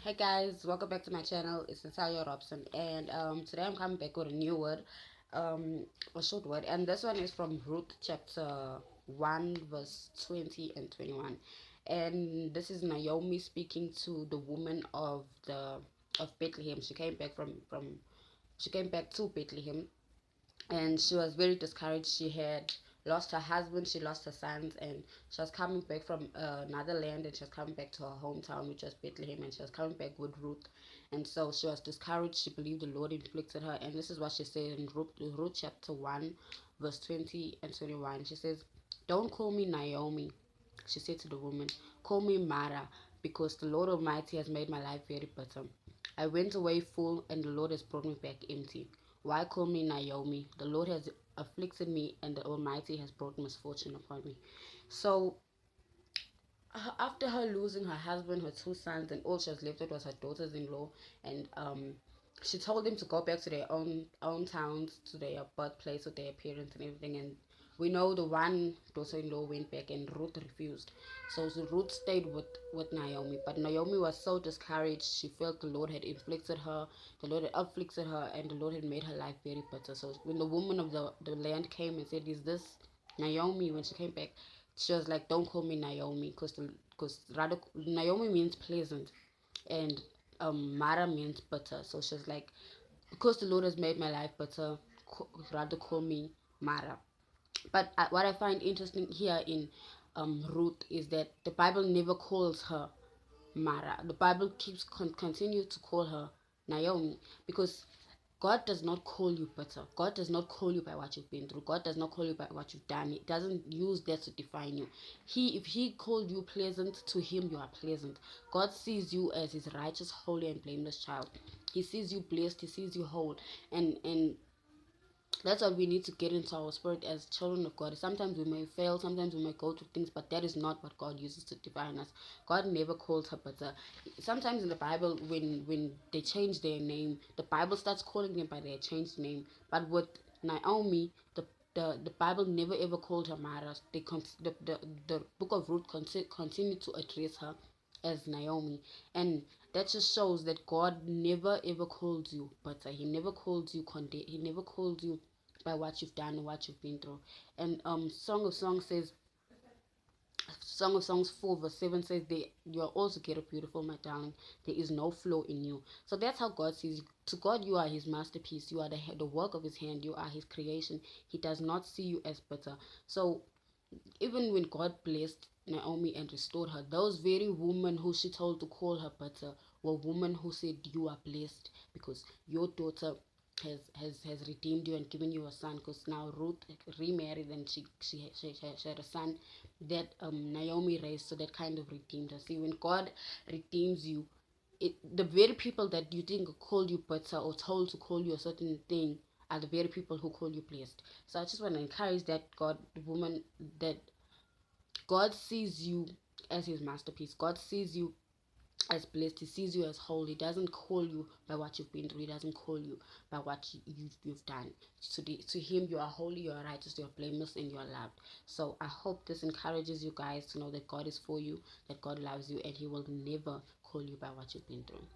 Hey guys, welcome back to my channel. It's Natalia Robson, and today I'm coming back with a new word, a short word, and this one is from Ruth chapter 1, verse 20 and 21. And this is Naomi speaking to the woman of Bethlehem. She came back to Bethlehem, and she was very discouraged. She had lost her husband, she lost her sons, and she was coming back from another land, and she was coming back to her hometown, which was Bethlehem, and she was coming back with Ruth. And so she was discouraged. She believed the Lord inflicted her, and this is what she said in Ruth chapter 1, verse 20 and 21. She says, "Don't call me Naomi," she said to the woman. "Call me Mara, because the Lord Almighty has made my life very bitter. I went away full, and the Lord has brought me back empty. Why call me Naomi? The Lord has afflicted me, and the Almighty has brought misfortune upon me." So, after her losing her husband, her two sons, and all she was left with was her daughters-in-law, and she told them to go back to their own towns, to their birthplace with their parents and everything. And we know the one daughter-in-law went back, and Ruth refused. So Ruth stayed with Naomi, but Naomi was so discouraged. She felt the Lord had inflicted her, the Lord had afflicted her, and the Lord had made her life very bitter. So when the woman of the land came and said, "Is this Naomi?" When she came back, she was like, "Don't call me Naomi, because rather Naomi means pleasant, and Mara means bitter." So she was like, "Because the Lord has made my life bitter, rather call me Mara." But what I find interesting here in Ruth is that the Bible never calls her Mara. The Bible continue to call her Naomi, because God does not call you bitter. God does not call you by what you've been through. God does not call you by what you've done. It doesn't use that to define you. If He called you pleasant, to Him you are pleasant. God sees you as His righteous, holy, and blameless child. He sees you blessed. He sees you whole, and that's what we need to get into our spirit as children of God. Sometimes we may fail, sometimes we may go through things, but that is not what God uses to define us. God never called her bitter. Sometimes in the Bible, when they change their name, the Bible starts calling them by their changed name. But with Naomi, the Bible never ever called her Mara. The book of Ruth continued to address her as Naomi, and that just shows that God never ever calls you bitter. He never calls you condemn. He never calls you by what you've done or what you've been through. And Song of Songs 4 verse 7 says, "You are altogether beautiful, my darling. There is no flaw in you." So that's how God sees you. To God, you are His masterpiece. You are the work of His hand. You are His creation. He does not see you as bitter. So even when God blessed Naomi and restored her, those very women who she told to call her bitter were women who said, "You are blessed, because your daughter has redeemed you and given you a son." Because now Ruth remarried, and she had a son that Naomi raised, so that kind of redeemed her. See, when God redeems you, the very people that you think call you bitter or told to call you a certain thing are the very people who call you blessed. So I just want to encourage that that God sees you as His masterpiece. God sees you as blessed. He sees you as holy. He doesn't call you by what you've been through. He doesn't call you by what you've done. To Him, you are holy, you are righteous, you are blameless, and you are loved. So I hope this encourages you guys to know that God is for you, that God loves you, and He will never call you by what you've been through.